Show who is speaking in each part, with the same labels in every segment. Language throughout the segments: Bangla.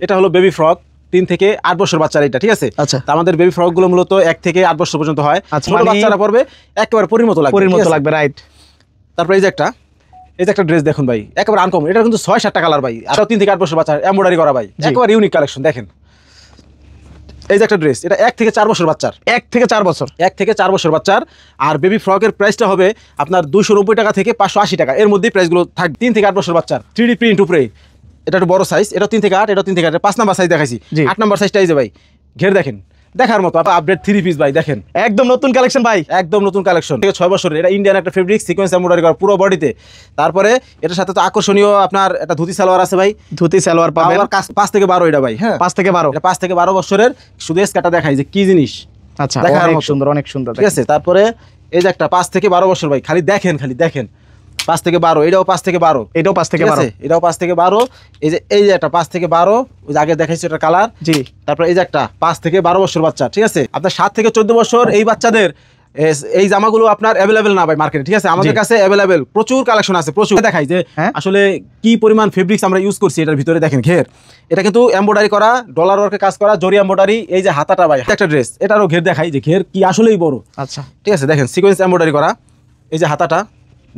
Speaker 1: এটা হলো বেবি ফ্রক 3 থেকে 8 বছর বাচ্চার এটা, ঠিক আছে?
Speaker 2: আচ্ছা,
Speaker 1: আমাদের বেবি ফ্রক গুলো মূলত 1 থেকে 8 বছর পর্যন্ত হয়। ছোট বাচ্চারা পড়বে একেবারে পরির মতো লাগবে,
Speaker 2: রাইট।
Speaker 1: তারপরে এই যে একটা ড্রেস দেখুন ভাই, একেবারে আনকমন। এটা কিন্তু 6-7টা কালার ভাই, আর 3 থেকে 8 বছর বাচ্চা এমব্রয়ডারি করা ভাই, একেবারে ইউনিক কালেকশন। দেখেন এই যে একটা ড্রেস, এটা 1 থেকে 4 বছর বাচ্চার,
Speaker 2: 1 থেকে 4 বছর,
Speaker 1: 1 থেকে 4 বছর বাচ্চার। আর বেবি ফ্রকের প্রাইসটা হবে আপনার 290 টাকা থেকে 580 টাকা, এর মধ্যেই প্রাইসগুলো থাকবে। 3 থেকে 8 বছর বাচ্চার 3D প্রিন্ট উপরে, এটা একটু বড় সাইজ, এটা 3 থেকে 8, এটা 3 থেকে 8, 5 নাম্বার সাইজ দেখাইছি। 8 নাম্বার সাইজটা এই যে ভাই, ঘের দেখেন, দেখার মতো আপডেট 3 পিস ভাই, দেখেন
Speaker 2: একদম নতুন কালেকশন ভাই,
Speaker 1: একদম নতুন কালেকশন। 6 বছরের, এটা ইন্ডিয়ান একটা ফেব্রিক সিকোয়েন্স এমব্রয়ডারি করা পুরো বডিতে। তারপরে এটার সাথে তো আকর্ষণীয় আপনার একটা ধুতি সালোয়ার আছে ভাই,
Speaker 2: ধুতি সালোয়ার পাবেন
Speaker 1: 5 থেকে 12 এটা ভাই, হ্যাঁ
Speaker 2: 5 থেকে 12,
Speaker 1: এটা 5 থেকে 12 বছরের। শুধু স্কার্টটা দেখাই যে কি জিনিস,
Speaker 2: আচ্ছা অনেক সুন্দর, অনেক সুন্দর,
Speaker 1: ঠিক আছে? তারপরে এই যে একটা 5 থেকে 12 বছর ভাই, খালি দেখেন 5 থেকে 12, এটাও 5 থেকে 12,
Speaker 2: এটাও 5 থেকে 12,
Speaker 1: এটাও 5 থেকে 12। এই যে একটা 5 থেকে 12, ওই যে আগে দেখাইছি এটা কালার, জি। তারপর এই যে একটা 5 থেকে 12 বছর বাচ্চা, ঠিক আছে? আপনার 7 থেকে 14 বছর এই বাচ্চাদের এই জামাগুলো আপনার অ্যাভেলেবেল না ভাই মার্কেটে, ঠিক আছে? আমাদের কাছে অ্যাভেলেবেল প্রচুর কালেকশন আছে, প্রচুর। দেখাই যে আসলে কি পরিমাণ ফেব্রিক্স আমরা ইউজ করছি এটার ভিতরে। দেখেন ঘের, এটা কিন্তু এমব্রয়ডারি করা, ডলার ওয়ার্কে কাজ করা, জরি এমব্রয়ডারি। এই যে হাতাটা ভাই, একটা ড্রেস, এটারও ঘের দেখাই যে ঘের কি আসলেই বড়, আচ্ছা, ঠিক আছে? দেখেন সিকোয়েন্স এমব্রয়ডারি করা, এই যে হাতাটা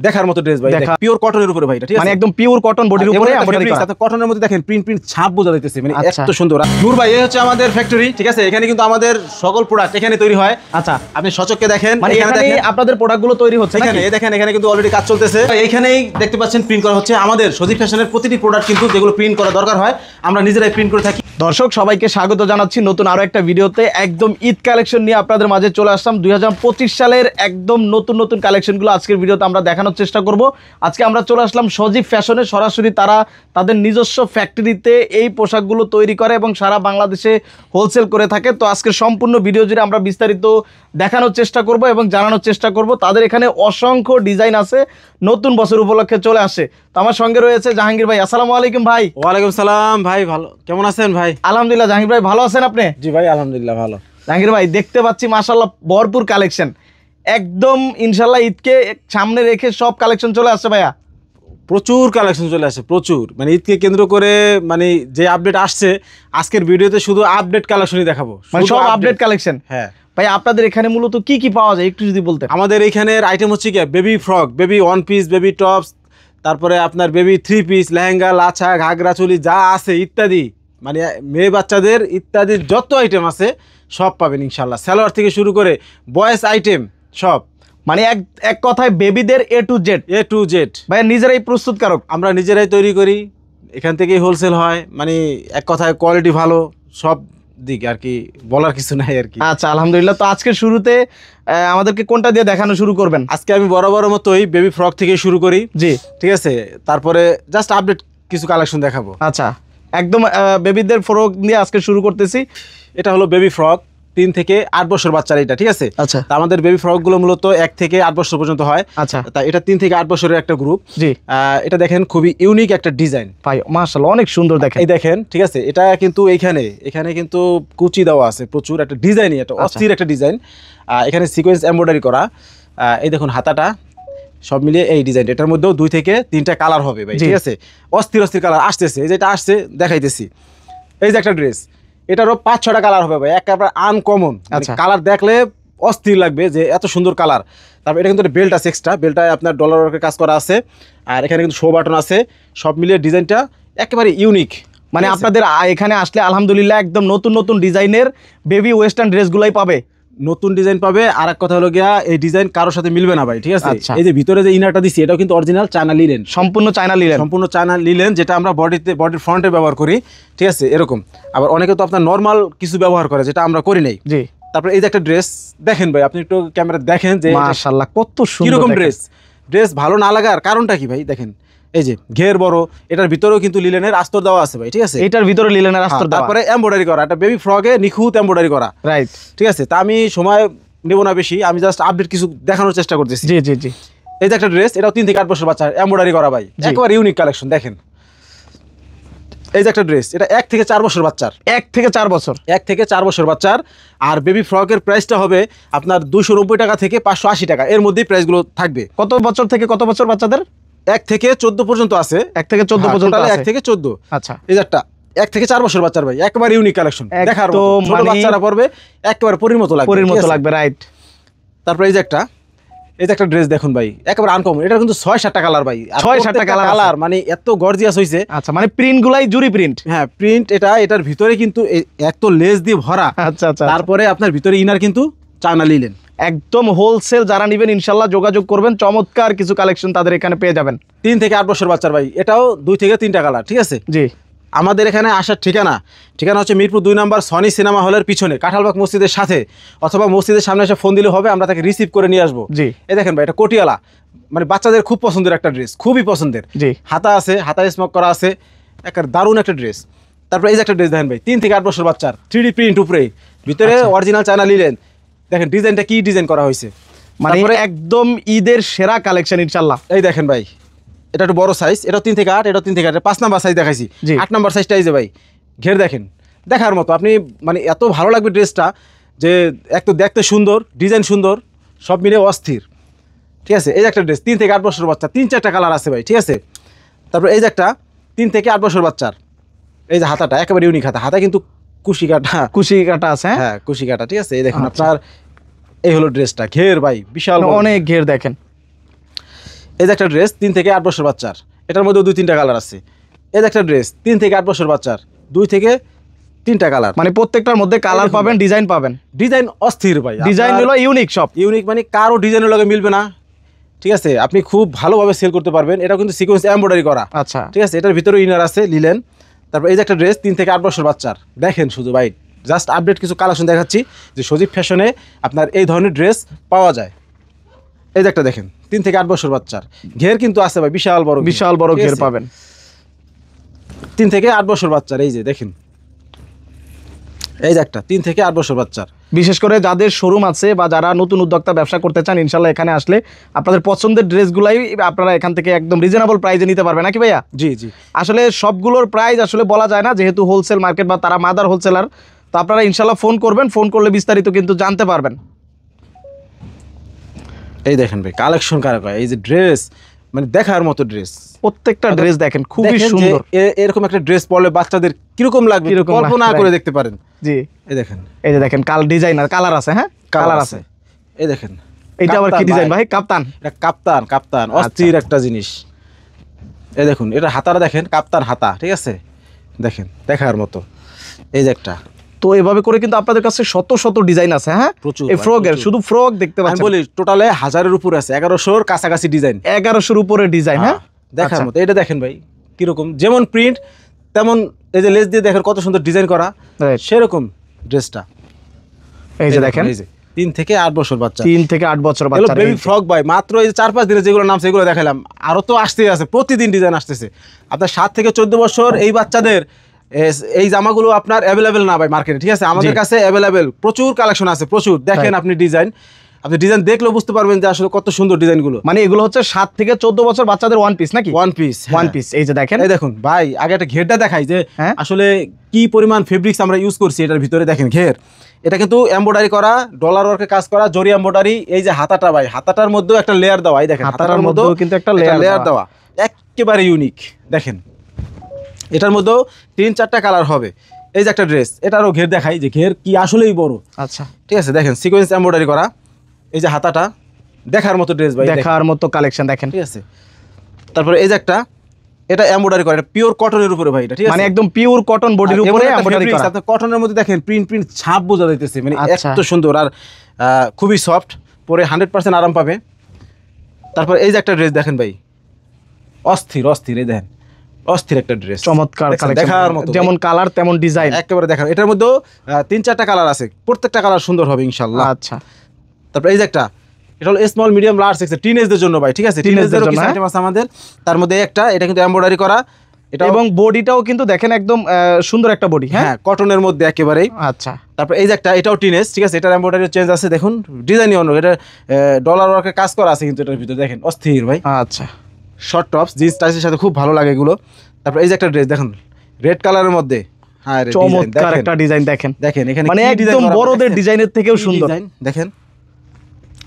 Speaker 1: দেখার মতো ড্রেস ভাই, পিওর কটনের উপরে ভাই, ঠিক আছে?
Speaker 2: মানে একদম পিওর কটন বডির উপরে এমব্রয়ডারি করা,
Speaker 1: সাথে কটনের মধ্যে দেখেন প্রিন্ট ছাপ বোঝা যাইতেছে, মানে এত সুন্দর। নূর ভাই, এই হচ্ছে আমাদের ফ্যাক্টরি, ঠিক আছে? এখানে কিন্তু আমাদের সকল প্রোডাক্ট এখানে তৈরি হয়। আচ্ছা, আপনি সচক্ষে দেখেন,
Speaker 2: মানে এখানে আপনাদের প্রোডাক্টগুলো তৈরি হচ্ছে
Speaker 1: এখানে, এই দেখেন এখানে কিন্তু অলরেডি কাজ চলতেছে। এইখানেই দেখতে পাচ্ছেন প্রিন্ট করা হচ্ছে। আমাদের সজীব ফ্যাশনের প্রতিটি প্রোডাক্ট কিন্তু যেগুলো প্রিন্ট করা দরকার হয় আমরা নিজেরাই প্রিন্ট করে থাকি।
Speaker 2: দর্শক সবাইকে স্বাগত জানাচ্ছি নতুন আরো একটা ভিডিওতে। একদম ঈদ কালেকশন নিয়ে আপনাদের মাঝে চলে আসলাম। 2025 সালের একদম নতুন কালেকশনগুলো আজকের ভিডিওতে আমরা দেখানোর চেষ্টা করব। আজকে আমরা চলে আসলাম সজীব ফ্যাশনে, সরাসরি তারা তাদের নিজস্ব ফ্যাক্টরিতে এই পোশাকগুলো তৈরি করে এবং সারা বাংলাদেশে হোলসেল করে থাকে। তো আজকের সম্পূর্ণ ভিডিও জুড়ে আমরা বিস্তারিত দেখানোর চেষ্টা করব এবং জানানোর চেষ্টা করব। তাদের এখানে অসংখ্য ডিজাইন আছে, নতুন বছর উপলক্ষে চলে আসে। তো আমার সঙ্গে রয়েছে জাহাঙ্গীর ভাই। আসসালামু আলাইকুম ভাই।
Speaker 1: ওয়ালাইকুম সালাম ভাই, ভালো, কেমন আছেন ভাই?
Speaker 2: আলহামদুলিল্লাহ। জাহাঙ্গীর ভাই ভালো আছেন আপনি?
Speaker 1: জি ভাই, আলহামদুলিল্লাহ ভালো।
Speaker 2: জাহাঙ্গীর ভাই, দেখতে পাচ্ছি মাশাআল্লাহ ভরপুর কালেকশন, একদম ইনশাআল্লাহ ঈদকে সামনে রেখে সব কালেকশন চলে আসছে ভাইয়া।
Speaker 1: প্রচুর কালেকশন চলে আসে, প্রচুর, মানে ঈদকে কেন্দ্র করে মানে যে আপডেট আসছে আজকের ভিডিওতে শুধু আপডেট কালেকশনই দেখাবো,
Speaker 2: মানে সব আপডেট কালেকশন।
Speaker 1: হ্যাঁ
Speaker 2: ভাই, আপনাদের এখানে মূলত কি কি পাওয়া যায় একটু যদি বলতেন।
Speaker 1: আমাদের এইখানের আইটেম হচ্ছে কি, baby frock, baby 1 piece, baby tops, তারপরে আপনার বেবি 3 পিস, লেহেঙ্গা, লাছা, ঘাগরা, চুলি যা আছে ইত্যাদি, মানে মেয়ে বাচ্চাদের ইত্যাদি যত আইটেম আছে সব পাবেন ইনশাল্লাহ। সালোয়ার থেকে শুরু করে বয়েস আইটেম সব,
Speaker 2: মানে এক কথায় বেবিদের এ টু জেড ভাই নিজেরাই প্রস্তুতকারক,
Speaker 1: আমরা নিজেরাই তৈরি করি, এখান থেকেই হোলসেল হয়। মানে এক কথায় কোয়ালিটি ভালো, সব দিক আর কি, বলার কিছু নাই আর কি।
Speaker 2: আচ্ছা, আলহামদুলিল্লাহ। তো আজকে শুরুতে আমাদেরকে কোনটা দিয়ে দেখানো শুরু করবেন?
Speaker 1: আজকে আমি বরাবর মতোই বেবি ফ্রক থেকে শুরু করি,
Speaker 2: জি,
Speaker 1: ঠিক আছে? তারপরে জাস্ট আপডেট কিছু কালেকশন দেখাবো।
Speaker 2: আচ্ছা, একদম বেবিদের ফ্রক দিয়ে আজকে শুরু করতেছি।
Speaker 1: এটা হলো বেবি ফ্রক 3 থেকে 8 বছর বাচ্চার এটা, ঠিক আছে?
Speaker 2: আচ্ছা,
Speaker 1: আমাদের বেবি ফ্রক গুলো মূলত 1 থেকে 8 বছর পর্যন্ত হয়।
Speaker 2: আচ্ছা,
Speaker 1: তাই এটা 3 থেকে 8 বছরের একটা গ্রুপ।
Speaker 2: জি,
Speaker 1: এটা দেখেন খুবই ইউনিক একটা ডিজাইন
Speaker 2: ভাই, মাশাআল্লাহ অনেক সুন্দর দেখেন।
Speaker 1: এই দেখেন, ঠিক আছে? এটা কিন্তু এখানে কিন্তু কুচি দেওয়া আছে, প্রচুর একটা ডিজাইনই, একটা অস্থির একটা ডিজাইন। এখানে সিকোয়েন্স এমব্রয়ডারি করা, এই দেখুন হাতাটা, সব মিলিয়ে এই ডিজাইন। এটার মধ্যেও 2 থেকে 3টা কালার হবে ভাই, ঠিক আছে? অস্থির কালার আসতেছে, এই যেটা আসছে দেখাইতেছি। এই যে একটা ড্রেস, এটারও 5-6টা কালার হবে ভাই, একেবারে আনকমন। কালার দেখলে অস্থির লাগবে যে এত সুন্দর কালার। তারপর এটা কিন্তু বেল্ট আছে এক্সট্রা, বেল্টটায় আপনার ডলার ওয়ার্কের কাজ করা আছে, আর এখানে কিন্তু শো বাটন আছে। সব মিলিয়ে ডিজাইনটা একেবারে ইউনিক।
Speaker 2: মানে আপনাদের এখানে আসলে আলহামদুলিল্লাহ একদম নতুন ডিজাইনের বেবি ওয়েস্টার্ন ড্রেসগুলাই পাবে,
Speaker 1: নতুন ডিজাইন পাবে। আর এক কথা হলো গিয়া, এই ডিজাইন কারোর সাথে মিলবে না ভাই, ঠিক আছে? এই যে ভিতরে যে ইনারটা দিছি, এটাও কিন্তু অরিজিনাল চায়না লিলেন, সম্পূর্ণ চায়না লিলেন, যেটা আমরা বডির ফ্রন্টে ব্যবহার করি, ঠিক আছে? এরকম। আবার অনেকে তো আপনার নর্মাল কিছু ব্যবহার করে, যেটা আমরা করি নাই। জি। তারপরে এই যে একটা ড্রেস দেখেন ভাই, আপনি একটু ক্যামেরা দেখেন যে
Speaker 2: মাশাআল্লাহ কত সুন্দর,
Speaker 1: কিরকম ড্রেস ভালো না লাগার কারণটা কি ভাই? দেখেন এই যে ঘের বড়, এটার ভিতরেও কিন্তু লিলেনের আস্তর দেওয়া আছে ভাই, ঠিক আছে?
Speaker 2: এটার ভিতরে লিলেনের আস্তর দেওয়া,
Speaker 1: তারপরে এমব্রয়ডারি করা, একটা বেবি ফ্রকে নিখুঁত এমব্রয়ডারি করা, রাইট, ঠিক আছে? তা আমি সময় নেব না বেশি, আমি জাস্ট আপডেট কিছু দেখানোর চেষ্টা করতেছি।
Speaker 2: জি জি জি।
Speaker 1: এই যে একটা ড্রেস, এটাও 3 থেকে 8 বছর বাচ্চা এমব্রয়ডারি করা ভাই, একেবারে ইউনিক কালেকশন। দেখেন এই যে একটা ড্রেস, এটা 1 থেকে 4 বছর বাচ্চার,
Speaker 2: 1 থেকে 4 বছর,
Speaker 1: 1 থেকে 4 বছর বাচ্চার। আর বেবি ফ্রকের প্রাইসটা হবে আপনার 290 টাকা থেকে 580 টাকা, এর মধ্যেই প্রাইসগুলো থাকবে।
Speaker 2: কত বছর থেকে কত বছর বাচ্চাদের?
Speaker 1: 1 থেকে 14 পর্যন্ত আছে,
Speaker 2: 1 থেকে 14 পর্যন্ত,
Speaker 1: 1 থেকে 14।
Speaker 2: আচ্ছা,
Speaker 1: এই যে একটা 1 থেকে 4 বছর বাচ্চার ভাই, একেবারে ইউনিক কালেকশন, দেখার মতো।
Speaker 2: একদম
Speaker 1: ছোট
Speaker 2: মানে
Speaker 1: বাচ্চারা পরবে, একেবারে পরীর মতো লাগবে,
Speaker 2: পরীর
Speaker 1: ঠিক
Speaker 2: মতো
Speaker 1: আছে?
Speaker 2: লাগবে, রাইট।
Speaker 1: তারপরে এই যে একটা ড্রেস দেখুন ভাই, একেবারে আনকমন। এটা কিন্তু 6-7টা কালার ভাই,
Speaker 2: 6-7টা
Speaker 1: কালার, মানে এত গর্জিয়াস হইছে।
Speaker 2: আচ্ছা, মানে প্রিন্ট গুলাই জুরি প্রিন্ট।
Speaker 1: হ্যাঁ, প্রিন্ট এটার ভিতরে কিন্তু এত লেস দিয়ে ভরা।
Speaker 2: আচ্ছা আচ্ছা,
Speaker 1: তারপরে আপনার ভিতরে ইনার কিন্তু চায়না লিলেন।
Speaker 2: একদম হোলসেল যারা নেবেন ইনশাল্লাহ যোগাযোগ করবেন, চমৎকার কিছু কালেকশন তাদের এখানে পেয়ে যাবেন।
Speaker 1: 3 থেকে 8 বছর বাচ্চার ভাই, এটাও 2 থেকে 3টা কালার, ঠিক আছে?
Speaker 2: জি।
Speaker 1: আমাদের এখানে আসার ঠিকানা হচ্ছে মিরপুর 2 নম্বর সনি সিনেমা হলের পিছনে, কাঁঠালবাগ মসজিদের সাথে, অথবা মসজিদের সামনে এসে ফোন দিলে হবে, আমরা তাকে রিসিভ করে নিয়ে আসবো।
Speaker 2: জি।
Speaker 1: এই দেখেন ভাই, এটা কোটিয়ালা, মানে বাচ্চাদের খুব পছন্দের একটা ড্রেস, খুবই পছন্দের।
Speaker 2: জি।
Speaker 1: হাতা আছে, হাতায় স্মোক করা আছে, একটা দারুণ একটা ড্রেস। তারপরে এই যে একটা ড্রেস দেখেন ভাই, 3 থেকে 8 বছর বাচ্চার, 3D প্রিন্ট উপরে, ভিতরে অরিজিনাল চায়না লিলেন। দেখেন ডিজাইনটা কি ডিজাইন করা হয়েছে,
Speaker 2: মানে একদম ঈদের সেরা কালেকশন ইনশাল্লাহ।
Speaker 1: এই দেখেন ভাই, এটা একটু বড় সাইজ, এটা 3 থেকে 8, এটা 3 থেকে 8, 5 নাম্বার সাইজ দেখাইছি। 8 নাম্বার সাইজটা এই যে ভাই, ঘের দেখেন, দেখার মতো। আপনি মানে এত ভালো লাগবে ড্রেসটা, যে এক তো দেখতে সুন্দর, ডিজাইন সুন্দর, সব মিলে অস্থির, ঠিক আছে? এই যে একটা ড্রেস 3 থেকে 8 বছর বাচ্চা, 3-4টা কালার আছে ভাই, ঠিক আছে? তারপর এই যে একটা 3 থেকে 8 বছর বাচ্চার, এই যে হাতাটা একেবারে ইউনিক হাতা কিন্তু কুশি কাটা
Speaker 2: আছে।
Speaker 1: হ্যাঁ, কুশি কাটা, ঠিক আছে? এই দেখুন আপনার, এই হলো ড্রেসটা, ঘের ভাই বিশাল বড়,
Speaker 2: অনেক ঘের দেখেন।
Speaker 1: এই যে একটা ড্রেস 3 থেকে 8 বছর বাচ্চার, এটার মধ্যে 2-3টা কালার আছে। এই যে একটা ড্রেস 3 থেকে 8 বছর বাচ্চার, 2 থেকে 3টা কালার,
Speaker 2: মানে প্রত্যেকটার মধ্যে কালার পাবেন, ডিজাইন পাবেন।
Speaker 1: ডিজাইন অস্থির ভাই,
Speaker 2: ডিজাইন হলো ইউনিক, সব
Speaker 1: ইউনিক, মানে কারো ডিজাইনের লগে মিলবে না, ঠিক আছে? আপনি খুব ভালোভাবে সেল করতে পারবেন। এটা কিন্তু সিকোয়েন্স এমব্রয়ডারি করা,
Speaker 2: আচ্ছা,
Speaker 1: ঠিক আছে? এটার ভিতরে ইনার আছে লিলেন। তারপর এই যে একটা ড্রেস 3 থেকে 8 বছর বাচ্চার, দেখেন শুধু ভাই, জাস্ট আপডেট কিছু কালেকশন দেখাচ্ছি যে সজীব ফ্যাশনে আপনার এই ধরনের ড্রেস পাওয়া যায়। এই যে একটা দেখেন 3 থেকে 8 বছর বাচ্চার, ঘের কিন্তু আছে ভাই, বিশাল বড় ঠিক
Speaker 2: ঘের
Speaker 1: আছে?
Speaker 2: পাবেন।
Speaker 1: 3 থেকে 8 বছর বাচ্চার, এই যে দেখেন, এই যে একটা 3 থেকে 8 বছর বাচ্চার।
Speaker 2: বিশেষ করে যাদের শোরুম আছে বা যারা নতুন উদ্যোক্তা ব্যবসা করতে চান, ইনশাল্লাহ এখানে আসলে আপনাদের পছন্দের ড্রেসগুলাই আপনারা এখান থেকে একদম রিজনেবল প্রাইসে নিতে পারবেন, নাকি ভাইয়া?
Speaker 1: জি জি।
Speaker 2: আসলে সবগুলোর প্রাইস আসলে বলা যায় না, যেহেতু হোলসেল মার্কেট বা তারা মাদার হোলসেলার, তো আপনারা ইনশাল্লাহ ফোন করবেন, ফোন করলে বিস্তারিত কিন্তু জানতে পারবেন।
Speaker 1: এই দেখেন ভাই, কালেকশন কারা কয়, এই যে ড্রেস, মানে দেখার মতো ড্রেস,
Speaker 2: প্রত্যেকটা ড্রেস দেখেন খুবই সুন্দর।
Speaker 1: এরকম একটা ড্রেস পরলে বাচ্চাদের কিরকম লাগবে কল্পনা করে দেখতে পারেন।
Speaker 2: জি।
Speaker 1: এই দেখেন,
Speaker 2: এই যে দেখেন ডিজাইনার কালার আছে। হ্যাঁ, কালার আছে।
Speaker 1: এই দেখেন,
Speaker 2: এটা আবার কি ডিজাইন ভাই? কাপ্তান।
Speaker 1: এটা কাপ্তান অস্থির একটা জিনিস। এই দেখুন, এটা হাতাটা দেখেন, কাপ্তান হাতা, ঠিক আছে? দেখেন, দেখার মতো। এই যে একটা,
Speaker 2: তো এভাবে করে কিন্তু আপনাদের কাছে শত শত ডিজাইন আছে। হ্যাঁ,
Speaker 1: প্রচুর।
Speaker 2: এই ফ্রকের শুধু ফ্রক দেখতে পাচ্ছেন,
Speaker 1: আমি বলি টোটালে 1000-এর উপরে আছে, 1100-এর কাছাকাছি ডিজাইন,
Speaker 2: 1100-এর উপরে ডিজাইন। হ্যাঁ,
Speaker 1: দেখার মতো। এটা দেখেন ভাই, কিরকম, যেমন প্রিন্ট তেমন এই যে লেস দিয়ে দেখেন কত সুন্দর ডিজাইন করা, সেরকম ড্রেসটা।
Speaker 2: এই যে দেখেন,
Speaker 1: এই যে 3 থেকে 8 বছর বাচ্চা,
Speaker 2: 3 থেকে 8 বছর বাচ্চা,
Speaker 1: বেবি ফ্রক ভাই, মাত্র এই 4-5 দিনে যেগুলো নামছে এগুলো দেখালাম, আরো তো আসতেই আছে, প্রতিদিন ডিজাইন আসতেছে। আপনার 7 থেকে 14 বছর এই বাচ্চাদের এই জামাগুলো আপনার অ্যাভেলেবেল না ভাই মার্কেটে, ঠিক আছে? আমাদের কাছে অ্যাভেলেবেল, প্রচুর কালেকশন আছে, প্রচুর। দেখেন আপনি ডিজাইন দেখলেও বুঝতে পারবেন যে আসলে কত সুন্দর ডিজাইনগুলো।
Speaker 2: মানে এগুলো হচ্ছে 7 থেকে 14 বছর বাচ্চাদের ওয়ান পিস, নাকি?
Speaker 1: One piece.
Speaker 2: এই যে দেখেন,
Speaker 1: এই দেখুন ভাই, আগে একটা ঘেরটা দেখাই যে আসলে কি পরিমাণ ফেব্রিক্স আমরা ইউজ করছি এটার ভিতরে। দেখেন ঘের, এটা কিন্তু এমব্রয়ডারি করা, ডলার ওয়ার্কে কাজ করা, জরি এমব্রয়ডারি। এই যে হাতাটা ভাই, হাতাটার মধ্যেও একটা লেয়ার দেওয়া, এই দেখেন হাতাটার মধ্যেও কিন্তু একটা লেয়ার দেওয়া, একেবারে ইউনিক। দেখেন, এটার মধ্যেও 3-4টা কালার হবে। এই যে একটা ড্রেস, এটারও ঘের দেখাই, যে ঘের কি আসলেই বড়।
Speaker 2: আচ্ছা,
Speaker 1: ঠিক আছে? দেখেন সিকোয়েন্স এমব্রয়ডারি করা, এই যে হাতাটা, দেখার মতো ড্রেস ভাই,
Speaker 2: দেখার মতো কালেকশন দেখেন,
Speaker 1: ঠিক আছে? তারপরে এই যে একটা, এটা এমব্রয়ডারি করা, এটা পিওর কটনের উপরে ভাই, এটা ঠিক আছে?
Speaker 2: মানে একদম পিওর কটন বডির উপরে এমব্রয়ডারি করা।
Speaker 1: আপনি কটনের মধ্যে দেখেন প্রিন্ট ছাপ বোঝা যাইতেছে, মানে এত সুন্দর আর খুবই সফট, পরে 100% আরাম পাবে। তারপর এই যে একটা ড্রেস দেখেন ভাই, অস্থির, এই দেখেন অস্থির একটা ড্রেস,
Speaker 2: চমৎকার কালেকশন,
Speaker 1: দেখার মতো,
Speaker 2: যেমন কালার তেমন ডিজাইন,
Speaker 1: একেবারে দেখার। এটার মধ্যে 3-4টা কালার আছে, প্রত্যেকটা কালার সুন্দর হবে ইনশাআল্লাহ।
Speaker 2: আচ্ছা,
Speaker 1: তারপর এই যে একটা, এটা হলো স্মল মিডিয়াম লার্জ সাইজ, টিনেজদের জন্য ভাই, ঠিক আছে? টিনেজদের কিছু আইটেম আছে আমাদের, তার মধ্যে একটা, এটা কিন্তু এমব্রয়ডারি করা, এটা
Speaker 2: এবং বডিটাও কিন্তু দেখেন একদম সুন্দর একটা বডি। হ্যাঁ,
Speaker 1: কটনের মধ্যে একেবারেই।
Speaker 2: আচ্ছা,
Speaker 1: তারপর এই যে একটা, এটাও টিনেজ, ঠিক আছে? এটার এমব্রয়ডারি চেঞ্জ আছে, দেখুন ডিজাইনই অন্য, এটা ডলার ওয়ার্কের কাজ করা আছে কিন্তু এটার ভিতরে, দেখেন অস্থির ভাই।
Speaker 2: আচ্ছা,
Speaker 1: শর্ট টপস জিন্স টাইসের সাথে খুব ভালো লাগে এগুলো। তারপর এই যে একটা ড্রেস দেখুন, রেড কালারের মধ্যে, হ্যাঁ
Speaker 2: চমৎকার একটা ডিজাইন। দেখেন এখানে মানে একদম বড়দের ডিজাইনের থেকেও সুন্দর।
Speaker 1: দেখেন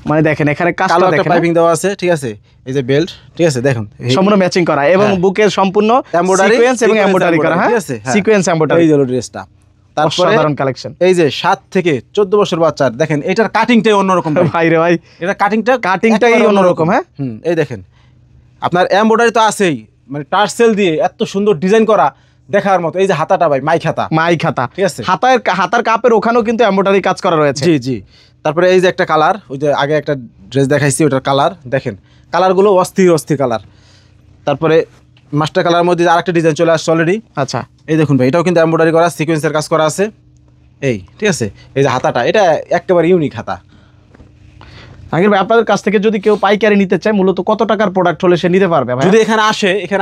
Speaker 2: মানে দেখেন এখানে
Speaker 1: কালো
Speaker 2: কাজটা
Speaker 1: একটা
Speaker 2: দেখেন
Speaker 1: পাইপিং দেওয়া আছে, ঠিক আছে, এই যে বেল্ট, ঠিক আছে, দেখুন
Speaker 2: সম্পূর্ণ ম্যাচিং করা এবং বুকের সম্পূর্ণ সিকোয়েন্স এবং এমব্রয়ডারি করা, হ্যাঁ
Speaker 1: ঠিক আছে,
Speaker 2: সিকোয়েন্স এমব্রয়ডারি,
Speaker 1: এই হলো ড্রেসটা। তারপরে
Speaker 2: সাধারণ কালেকশন,
Speaker 1: এই যে 7 থেকে 14 বছর বাচ্চার দেখেন এটার কাটিংটাই অন্যরকম ভাই।
Speaker 2: ভাই রে ভাই,
Speaker 1: এটা কাটিংটাই
Speaker 2: একেবারে অন্যরকম, হ্যাঁ
Speaker 1: এই দেখেন আপনার এমব্রয়ডারি তো আছেই, মানে টার্সেল দিয়ে এত সুন্দর ডিজাইন করা দেখার মতো। এই যে হাতাটা ভাই মাই খাতা, ঠিক আছে,
Speaker 2: হাতার কাপের ওখানেও কিন্তু এমব্রয়ডারি কাজ করা রয়েছে।
Speaker 1: জি জি। তারপরে এই যে একটা কালার, ওই যে আগে একটা ড্রেস দেখাইছি ওটার কালার দেখেন, কালারগুলো অস্থির কালার। তারপরে মাস্টার কালারের মধ্যে আরেকটা ডিজাইন চলে আসছে অলরেডি।
Speaker 2: আচ্ছা,
Speaker 1: এই দেখুন ভাই, এটাও কিন্তু এমব্রয়ডারি করা, সিকোয়েন্সের কাজ করা আছে, এই ঠিক আছে। এই যে হাতাটা, এটা একেবারে ইউনিক হাতা।
Speaker 2: আগে ভাই আপনাদের কাছ থেকে যদি কেউ পাইকারি নিতে চায়, মূলত কত টাকার প্রোডাক্ট হলে সে নিতে পারবে ভাই?
Speaker 1: যদি এখানে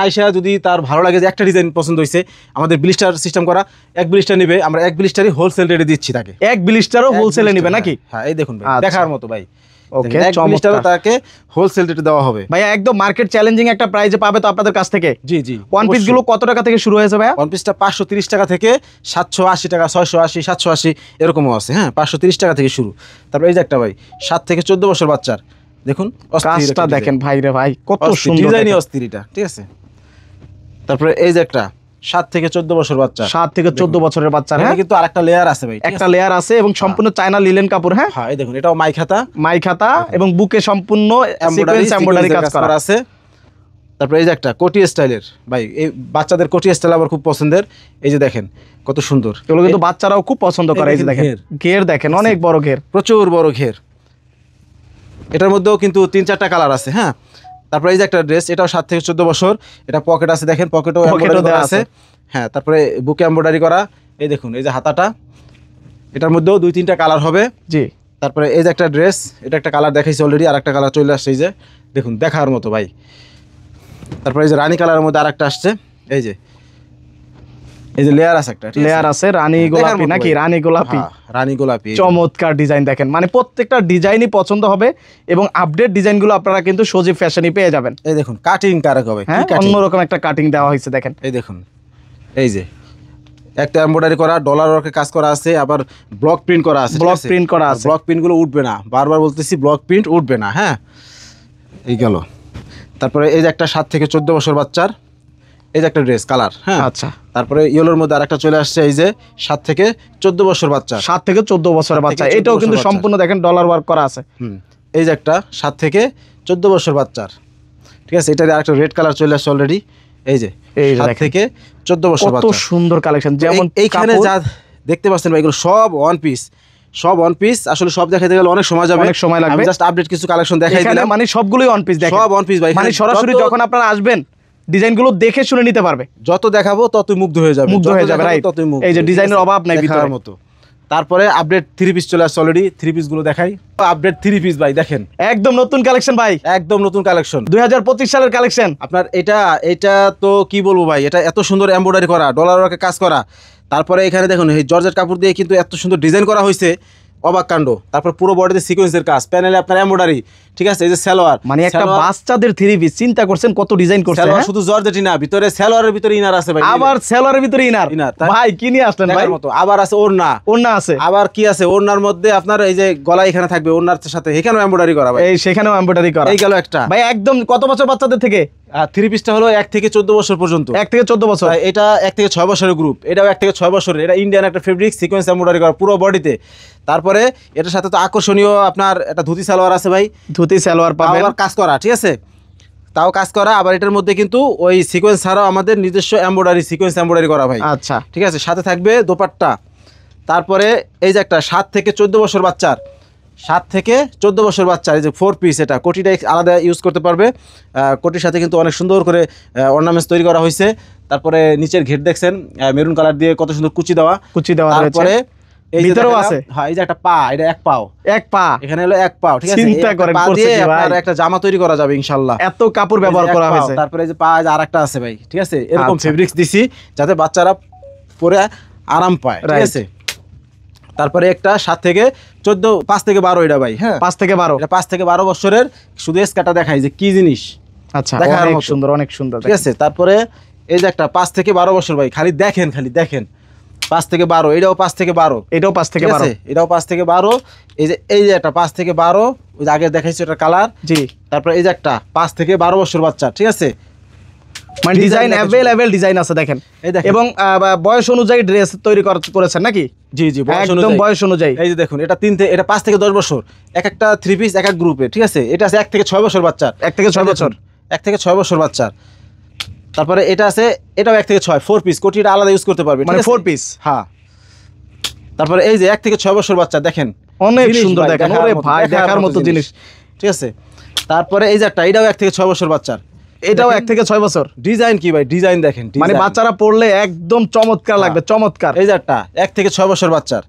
Speaker 1: আইসা যদি তার ভালো লাগে যে একটা ডিজাইন পছন্দ হয়েছে, আমাদের ব্লিস্টার সিস্টেম করা, এক ব্লিস্টার নিবে, আমরা এক ব্লিস্টারই হোলসেল রেটে দিচ্ছি তাকে।
Speaker 2: এক ব্লিস্টারও হোলসেলে নিবে নাকি?
Speaker 1: হ্যাঁ, এই দেখুন ভাই,
Speaker 2: আচ্ছা।
Speaker 1: দেখার মতো ভাই।
Speaker 2: ওকে,
Speaker 1: এক ব্লিস্টারও তাকে হোলসেল রেটে দেওয়া হবে
Speaker 2: ভাই, একদম মার্কেট চ্যালেঞ্জিং একটা প্রাইসে পাবে তো আপনাদের কাছ থেকে।
Speaker 1: জি জি।
Speaker 2: ওয়ান পিস গুলো কত টাকা থেকে শুরু হয়েছে ভাই?
Speaker 1: ওয়ান পিসটা 530 টাকা থেকে 780 টাকা, 680, 780 এরকমও আছে, হ্যাঁ 530 টাকা থেকে শুরু। তারপর এই যে একটা ভাই 7 থেকে 14 বছর বাচ্চার, দেখুন
Speaker 2: কাজটা দেখেন ভাই রে ভাই, কত সুন্দর
Speaker 1: ডিজাইনই অস্থির এটা, ঠিক আছে। তারপরে এই যে একটা 7 থেকে 14 বছর বাচ্চা,
Speaker 2: 7 থেকে 14 বছরের বাচ্চা, হ্যাঁ
Speaker 1: কিন্তু আরেকটা লেয়ার আছে ভাই,
Speaker 2: একটা লেয়ার আছে এবং সম্পূর্ণ চায়না লিলেন কাপড়, হ্যাঁ
Speaker 1: হ্যাঁ, এই দেখুন এটাও মাই খাতা
Speaker 2: এবং বুকে সম্পূর্ণ সিকোয়েন্স এমব্রয়ডারি কাজ করা
Speaker 1: আছে। তারপরে এই যে একটা কোটি স্টাইলের ভাই, এই বাচ্চাদের কোটি স্টাইল আবার খুব পছন্দের। এই যে দেখেন কত সুন্দর,
Speaker 2: এগুলো কিন্তু বাচ্চারাও খুব পছন্দ করে। এই যে দেখেন ঘের দেখেন, অনেক বড় ঘের,
Speaker 1: প্রচুর বড় ঘের। এটার মধ্যেও কিন্তু 3-4টা কালার আছে, হ্যাঁ। তারপরে এই যে একটা ড্রেস, এটাও 7 থেকে 14 বছর, এটা পকেট আছে, দেখেন পকেটও এমব্রয়ডারি আছে, হ্যাঁ। তারপরে বুকে এমব্রয়ডারি করা, এই দেখুন এই যে হাতাটা, এটার মধ্যেও 2-3টা কালার হবে, জি। তারপরে এই যে একটা ড্রেস, এটা একটা কালার দেখাইছি অলরেডি, আর একটা কালার চলে আসছে, এই যে দেখুন দেখার মতো ভাই। তারপরে এই যে রানী কালারের মধ্যে আরেকটা আসছে, এই যে লেয়ার আছে, একটা
Speaker 2: লেয়ার আছে, রানী গোলাপি নাকি? রানী গোলাপি, চমৎকার ডিজাইন দেখেন, মানে প্রত্যেকটা ডিজাইনই পছন্দ হবে এবং আপডেট ডিজাইনগুলো আপনারা কিন্তু সজীব ফ্যাশনই পেয়ে যাবেন।
Speaker 1: এই দেখুন কাটিং কারক হবে,
Speaker 2: হ্যাঁ অন্যরকম একটা কাটিং দেওয়া হয়েছে দেখেন।
Speaker 1: এই দেখুন এই যে একটা এমব্রয়ডারি করা, ডলার ওয়ার্কের কাজ করা আছে, আবার ব্লক প্রিন্ট করা আছে,
Speaker 2: ব্লক প্রিন্ট করা আছে।
Speaker 1: ব্লক প্রিন্টগুলো উঠবে না, বারবার বলতেছি ব্লক প্রিন্ট উঠবে না, হ্যাঁ। এই গেল। তারপরে এই যে একটা 7 থেকে 14 বছর বাচ্চার, এই যে একটা ড্রেস কালার, হ্যাঁ
Speaker 2: আচ্ছা।
Speaker 1: তারপরে ইয়েলোর মধ্যে আরেকটা চলে আসছে, এই যে 7 থেকে 14 বছর বাচ্চা,
Speaker 2: 7 থেকে 14 বছরের বাচ্চা, এটাও কিন্তু সম্পূর্ণ দেখেন ডলার ওয়ার্ক করা আছে।
Speaker 1: এই যে একটা 7 থেকে 14 বছর বাচ্চার, ঠিক আছে, এটার আরেকটা রেড কালার চলে আসছে অলরেডি। এই যে 7 থেকে 14 বছর বাচ্চা, কত
Speaker 2: সুন্দর কালেকশন। যেমন
Speaker 1: এইখানে যা দেখতে পাচ্ছেন ভাই, এগুলো সব ওয়ান পিস, আসলে সব দেখাইতে গেলে অনেক সময় যাবে,
Speaker 2: অনেক সময় লাগবে।
Speaker 1: আমি জাস্ট আপডেট কিছু কালেকশন দেখাই দিলাম,
Speaker 2: মানে সবগুলোই ওয়ান পিস দেখেন,
Speaker 1: সব ওয়ান পিস ভাই,
Speaker 2: মানে সরাসরি যখন আপনারা আসবেন ডিজাইনগুলো দেখে শুনে নিতে পারবে,
Speaker 1: যত দেখাবো ততই মুগ্ধ হয়ে যাবে, রাইট। এই যে ডিজাইনের অভাব নাই ভিতরের মতো। তারপরে আপডেট 3 পিস চলে আসছে অলরেডি, 3 পিস গুলো দেখাই। আপডেট 3 পিস ভাই দেখেন,
Speaker 2: একদম নতুন কালেকশন ভাই,
Speaker 1: একদম নতুন কালেকশন,
Speaker 2: 2025 সালের কালেকশন। আপনার
Speaker 1: এটা তো কি বলবো ভাই, এটা এত সুন্দর এমব্রয়ডারি করা, ডলার ওয়ার্কের কাজ করা, তারপরে এখানে দেখুন এই জর্জেট কাপড় দিয়ে কিন্তু এত সুন্দর ডিজাইন করা হয়েছে, অবাক কাণ্ড। তারপর পুরো বডিতে সিকোয়েন্সের কাজ, প্যানেলে আপনার এমব্রয়ডারি, ঠিক আছে। এই যে সালোয়ার,
Speaker 2: মানে একটা বাচ্চাদের 3 পিস, চিন্তা করছেন কত ডিজাইন করছে,
Speaker 1: সালোয়ার শুধু জর্জেটই না, ভিতরে সালোয়ারের ভিতরে ইনার আছে ভাই,
Speaker 2: আবার সালোয়ারের ভিতরে ইনার ভাই কি নিয়ে আসলেন ভাই
Speaker 1: মতো, আবার আছে ওড়না আছে, আবার কি আছে ওড়নার মধ্যে আপনার এই যে গলা এখানে থাকবে, ওড়নার সাথে এখানেও এমব্রয়ডারি করা ভাই,
Speaker 2: এই সেখানেও এমব্রয়ডারি করা। এই গেল একটা ভাই, একদম কত বছর বাচ্চাদের থেকে?
Speaker 1: 3 পিসটা হলো 1 থেকে 14 বছর পর্যন্ত,
Speaker 2: 1 থেকে 14 বছর,
Speaker 1: এটা 1 থেকে 6 বছরের গ্রুপ, এটাও 1 থেকে 6 বছরের, এটা ইন্ডিয়ান একটা ফেব্রিক সিকোয়েন্স এমব্রয়ডারি করা পুরো বডিতে। তারপরে এটার সাথে তো আকর্ষণীয় আপনার একটা ধুতি সালোয়ার আছে ভাই, ধুতি সালোয়ার পাবেন, আবার কাজ করা, ঠিক আছে, তাও কাজ করা। আবার এটার মধ্যে কিন্তু ওই সিকোয়েন্স ছাড়াও আমাদের নিজস্ব এমব্রয়ডারি, সিকোয়েন্স এমব্রয়ডারি করা ভাই, আচ্ছা ঠিক আছে। সাথে থাকবে দোপাট্টা। তারপরে এই যে একটা 7 থেকে 14 বছর বাচ্চার, 7 থেকে 14 বছর বাচ্চা, এই যে 4 পিস, এটা কোটিটা আলাদা ইউজ করতে পারবে, কোটির সাথে কিন্তু অনেক সুন্দর করে অর্নামেন্টস তৈরি করা হয়েছে। তারপরে নিচের ঘের দেখছেন মেরুন কালার দিয়ে কত সুন্দর কুচি দেওয়া। তারপরে এই ভিতরেও আছে, হ্যাঁ এই যে একটা পা, এটা এক পা, এখানে হলো এক পা, ঠিক আছে। চিন্তা করেন আপনার একটা জামা তৈরি করা যাবে ইনশাআল্লাহ, এত কাপড় ব্যবহার করা হয়েছে। তারপরে এই যে পা আরেকটা আছে ভাই, ঠিক আছে, এরকম ফেব্রিক্স দিছি যাতে বাচ্চারা পরে আরাম পায়, ঠিক আছে। তারপরে একটা 7 থেকে 14, 5 থেকে 12, এটা ভাই, হ্যাঁ 5 থেকে 12, এটা 5 থেকে 12 বছরের, শুধু স্কার্টটা দেখাই যে কি জিনিস, আচ্ছা অনেক সুন্দর, অনেক সুন্দর, ঠিক আছে। তারপরে এই যে একটা 5 থেকে 12 বছর ভাই, খালি দেখেন 5 থেকে 12, এটাও 5 থেকে 12,
Speaker 2: এটাও 5 থেকে 12,
Speaker 1: এটাও 5 থেকে 12, এই যে একটা 5 থেকে 12, ওই যে আগে দেখাইছি এটা কালার।
Speaker 2: জি,
Speaker 1: তারপর এই যে একটা 5 থেকে 12 বছর বাচ্চা, ঠিক আছে,
Speaker 2: মানে ডিজাইন अवेलेबल ডিজাইন আছে দেখেন।
Speaker 1: এই দেখেন,
Speaker 2: এবং বয়স অনুযায়ী ড্রেস তৈরি করেছেন নাকি?
Speaker 1: জি জি,
Speaker 2: একদম বয়স অনুযায়ী।
Speaker 1: এই যে দেখুন, এটা 3 থেকে, এটা 5 থেকে 10 বছর, এক একটা 3 পিস এক এক গ্রুপে, ঠিক আছে। এটা আছে 1 থেকে 6 বছর বাচ্চা,
Speaker 2: 1 থেকে 6 বছর,
Speaker 1: 1 থেকে 6 বছর বাচ্চা। তারপরে এটা আছে, এটাও 1 থেকে 6, 4 পিস, কোটিটা আলাদা ইউজ করতে পারবে,
Speaker 2: মানে 4 পিস।
Speaker 1: হ্যাঁ। তারপরে এই যে 1 থেকে 6 বছর বাচ্চা, দেখেন
Speaker 2: অনেক সুন্দর, দেখেন ওরে ভাই দেখার মতো জিনিস,
Speaker 1: ঠিক আছে। তারপরে এই যে একটা, এটাও 1 থেকে 6 বছর বাচ্চার,
Speaker 2: এটাও 1 থেকে 6 বছর।
Speaker 1: ডিজাইন কি ভাই, ডিজাইন দেখেন,
Speaker 2: মানে বাচ্চারা পড়লে একদম চমৎকার লাগবে, চমৎকার।
Speaker 1: এই যে একটা 1 থেকে 6 বছর বাচ্চার,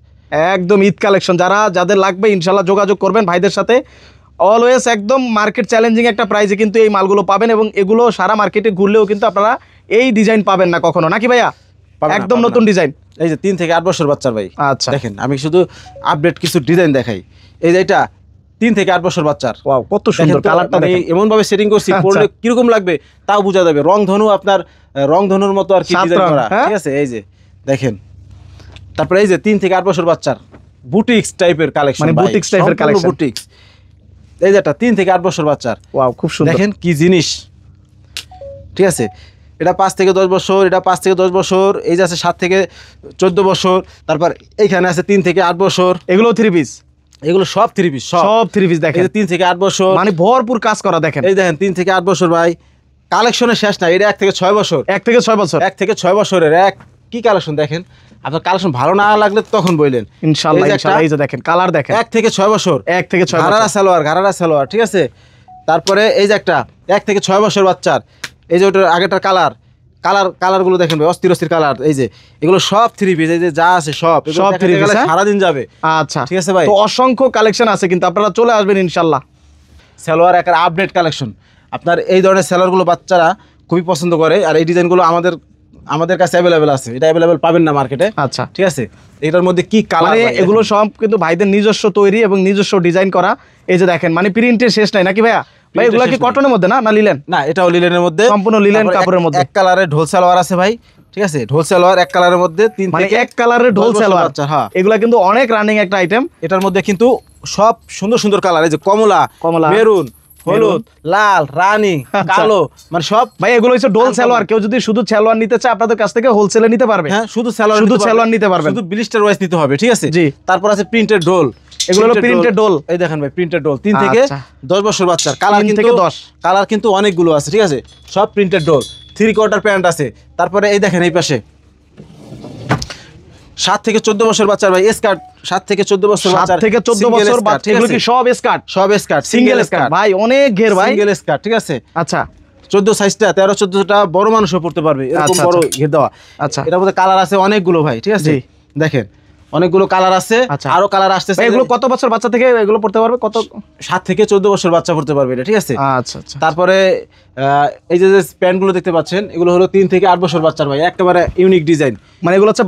Speaker 2: একদম ঈদ কালেকশন। যাদের লাগবে ইনশাল্লাহ যোগাযোগ করবেন ভাইদের সাথে। অলওয়েজ একদম মার্কেট চ্যালেঞ্জিং একটা প্রাইসে কিন্তু এই মালগুলো পাবেন, এবং এগুলো সারা মার্কেটে ঘুরলেও কিন্তু আপনারা এই ডিজাইন পাবেন না কখনো, নাকি ভাইয়া? একদম নতুন ডিজাইন।
Speaker 1: এই যে 3 থেকে 8 বছর বাচ্চার ভাই,
Speaker 2: আচ্ছা
Speaker 1: দেখেন আমি শুধু আপডেট কিছু ডিজাইন দেখাই। এই যে এটা 3 থেকে 8 বছর বাচ্চার,
Speaker 2: ওয়াও কত সুন্দর কালারটা,
Speaker 1: আমি এমন ভাবে সেটিং করছি, পরলে কিরকম লাগবে তাও বোঝা যাবে। রংধনু, আপনার রংধনুর মতো আর কি ডিজাইন করা, ঠিক আছে। এই যে দেখেন, তারপরে এই যে 3 থেকে 8 বছর বাচ্চার বুটিক্স টাইপের কালেকশন,
Speaker 2: মানে বুটিক্স টাইপের কালেকশন,
Speaker 1: বুটিক্স। এই যে একটা 3 থেকে 8 বছর বাচ্চার,
Speaker 2: ওয়াও খুব সুন্দর,
Speaker 1: দেখেন কি জিনিস, ঠিক আছে। এটা 5 থেকে 10 বছর, এটা 5 থেকে 10 বছর, এই যে আছে 7 থেকে 14 বছর, তারপর এইখানে আছে 3 থেকে 8 বছর।
Speaker 2: এগুলো 3 পিস,
Speaker 1: এগুলো সব 3 পিস,
Speaker 2: সব 3 পিস। দেখেন
Speaker 1: 3 থেকে 8 বছর,
Speaker 2: মানে ভরপুর কাজ করা, দেখেন
Speaker 1: এই দেখেন 3 থেকে 8 বছর ভাই, কালেকশনের শেষ না। এটা 1 থেকে 6 বছর,
Speaker 2: 1 থেকে 6 বছর,
Speaker 1: 1 থেকে 6 বছরের কি কালেকশন দেখেন। আপনার কালেকশন ভালো না লাগলে তখন বললেন,
Speaker 2: ইনশাআল্লাহ ইনশাআল্লাহ। এই যে দেখেন কালার, দেখেন
Speaker 1: 1 থেকে 6 বছর,
Speaker 2: 1 থেকে 6 বছর,
Speaker 1: ঘাড়ারা সালোয়ার, ঠিক আছে। তারপরে এই যে একটা 1 থেকে 6 বছর বাচ্চার, এই যে ওটার আগেরটার কালারগুলো দেখেন ভাই, অস্থির কালার। এই যে এগুলো সব 3 পিস, এই যে যা আছে সব 3 পিস, সারাদিন যাবে।
Speaker 2: আচ্ছা
Speaker 1: ঠিক আছে ভাই,
Speaker 2: তো অসংখ্য কালেকশন আছে, কিন্তু আপনারা চলে আসবেন ইনশাআল্লাহ।
Speaker 1: সালোয়ার একটা আপডেট কালেকশন, আপনার এই ধরনের সালোয়ারগুলো বাচ্চারা খুবই পছন্দ করে, আর এই ডিজাইনগুলো আমাদের কাছে অ্যাভেলেবেল আছে, এটা অ্যাভেলেবেল পাবেন না মার্কেটে।
Speaker 2: আচ্ছা
Speaker 1: ঠিক আছে, এটার মধ্যে কি কালার,
Speaker 2: এগুলো সব কিন্তু ভাইদের নিজস্ব তৈরি এবং নিজস্ব ডিজাইন করা। এই যে দেখেন, মানে প্রিন্টের শেষ নাই, নাকি ভাইয়া? ভাই এগুলো কি কটনের মধ্যে না লিলেন?
Speaker 1: না, এটাও লিলেনের মধ্যে,
Speaker 2: সম্পূর্ণ লিলেন কাপড়ের মধ্যে।
Speaker 1: এক কালারের ঢোল সালোয়ার আছে ভাই, ঠিক আছে। ঢোল সালোয়ার এক কালারের মধ্যে, 3
Speaker 2: মানে
Speaker 1: থেকে
Speaker 2: এক কালারের ঢোল সালোয়ার।
Speaker 1: হ্যাঁ,
Speaker 2: এগুলা কিন্তু অনেক রানিং একটা আইটেম।
Speaker 1: এটার মধ্যে কিন্তু সব সুন্দর কালার, এই যে কমলা, মেরুন, হলুদ, লাল, রানী, কালো, মানে সব
Speaker 2: ভাই এগুলো হচ্ছে ডোল সালোয়ার। কেউ যদি শুধু সালোয়ার নিতে চায় আপনাদের কাছ থেকে হোলসেলে নিতে পারবে।
Speaker 1: হ্যাঁ, শুধু সালোয়ার নিতে পারবে, শুধু ব্লিস্টার ওয়াইজ নিতে হবে, ঠিক আছে।
Speaker 2: জি।
Speaker 1: তারপর আছে প্রিন্টেড ডোল,
Speaker 2: এগুলো হলো প্রিন্টেড ডোল।
Speaker 1: এই দেখেন ভাই, প্রিন্টেড ডোল 3 থেকে 10 বছর বাচ্চার, কালার কিন্তু 10, কালার কিন্তু অনেকগুলো আছে, ঠিক আছে। সব প্রিন্টেড ডোল, 3 কোয়ার্টার প্যান্ট আছে। তারপরে এই দেখেন এই পাশে 7 থেকে 14 বছর বাচ্চার ভাই স্কার্ট, 7 থেকে 14 বছর বাচ্চার,
Speaker 2: 7 থেকে 14 বছর বাচ্চা, এগুলো কি সব স্কার্ট?
Speaker 1: সব স্কার্ট,
Speaker 2: সিঙ্গেল স্কার্ট ভাই, অনেক ঘের ভাই,
Speaker 1: সিঙ্গেল স্কার্ট, ঠিক আছে।
Speaker 2: আচ্ছা
Speaker 1: 14 সাইজটা, 13-14টা বড় মানুষও পড়তে পারবে, এরকম বড় ঘের দেওয়া।
Speaker 2: আচ্ছা,
Speaker 1: এটার মধ্যে কালার আছে অনেকগুলো ভাই, ঠিক আছে। দেখেন অনেকগুলো কালার আছে, আরো কালার আসতেছে।
Speaker 2: এগুলো কত বছর বাচ্চা থেকে এগুলো পড়তে পারবে? কত?
Speaker 1: 7 থেকে 14 বছর বাচ্চা পড়তে পারবে এটা, ঠিক আছে।
Speaker 2: আচ্ছা আচ্ছা।
Speaker 1: তারপরে এই যে প্যান্টগুলো দেখতে পাচ্ছেন, এগুলো হলো 3 থেকে 8 বছর বাচ্চার ভাই, একেবারে ইউনিক ডিজাইন।
Speaker 2: মানে এগুলো হচ্ছে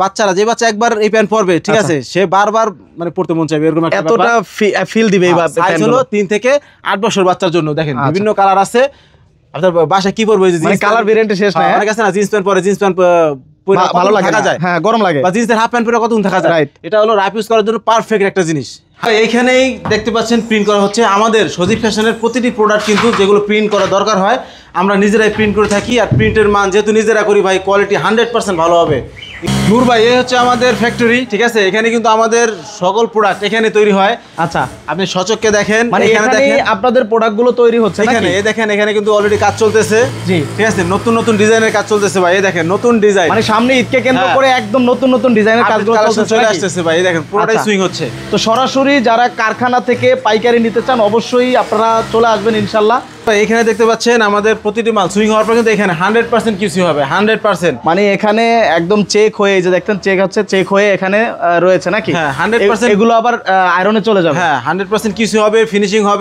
Speaker 1: বাচ্চারা যে বাচ্চা একবার এই প্যান্ট পরবে, ঠিক আছে, সে বারবার মানে পড়তে মন চাইবে, এরকম একটা
Speaker 2: এতটা ফিল দিবে এই
Speaker 1: প্যান্ট হলো 3 থেকে 8 বছর বাচ্চার জন্য। দেখেন বিভিন্ন কালার আছে, আপনার বাসায় কি পরবে,
Speaker 2: মানে কালার ভেরিয়েন্ট শেষ নাই।
Speaker 1: অনেক আছে না জিন্স প্যান্ট পরে, জিন্স প্যান্ট
Speaker 2: ভালো লাগে, থাকা যায়, হ্যাঁ গরম লাগে,
Speaker 1: বা জিন্সের হাফ প্যান্ট পরে কতক্ষণ থাকা যায়। এটা হলো রাফ ইউজ করার জন্য পারফেক্ট একটা জিনিস। এইখানেই দেখতে পাচ্ছেন প্রিন্ট করা হচ্ছে। আমাদের সজীব ফ্যাশনের প্রতিটি প্রোডাক্ট কিন্তু যেগুলো প্রিন্ট করা দরকার হয় আমরা নিজেরাই প্রিন্ট করে থাকি, আর প্রিন্টের মান যেহেতু নিজেরা করি ভাই, কোয়ালিটি 100% ভালো হবে। নূর ভাই, এই হচ্ছে আমাদের ফ্যাক্টরি, ঠিক আছে। এখানে কিন্তু আমাদের সকল প্রোডাক্ট এখানে তৈরি হয়।
Speaker 2: আচ্ছা,
Speaker 1: আপনি সচক্ষে দেখেন,
Speaker 2: মানে এখানে দেখেন আপনাদের প্রোডাক্টগুলো তৈরি হচ্ছে
Speaker 1: এখানে। এই দেখেন এখানে কিন্তু অলরেডি কাজ চলতেছে। জি, ঠিক আছে, নতুন ডিজাইনের কাজ চলতেছে ভাই। এই দেখেন নতুন ডিজাইন, মানে
Speaker 2: সামনে ঈদকে কেন্দ্র করে একদম নতুন ডিজাইনের কাজগুলো
Speaker 1: চলে আসতেছে ভাই। এই দেখেন পুরোটাই সুইং হচ্ছে।
Speaker 2: তো সরাসরি যারা কারখানা থেকে পাইকারি নিতে চান অবশ্যই আপনারা চলে আসবেন ইনশাআল্লাহ।
Speaker 1: এখানে দেখতে পাচ্ছেন আমাদের প্রতিটি মাল সুইং হওয়ার পর কিন্তু এখানে 100% কিউসি হবে, 100%।
Speaker 2: মানে এখানে একদম চেক হয়ে, এই যে দেখতেন চেক হচ্ছে, চেক হয়ে এখানে রয়েছে নাকি?
Speaker 1: হ্যাঁ 100%।
Speaker 2: এগুলো আবার আয়রনে চলে যাবে।
Speaker 1: হ্যাঁ 100% কিউসি হবে, ফিনিশিং হবে।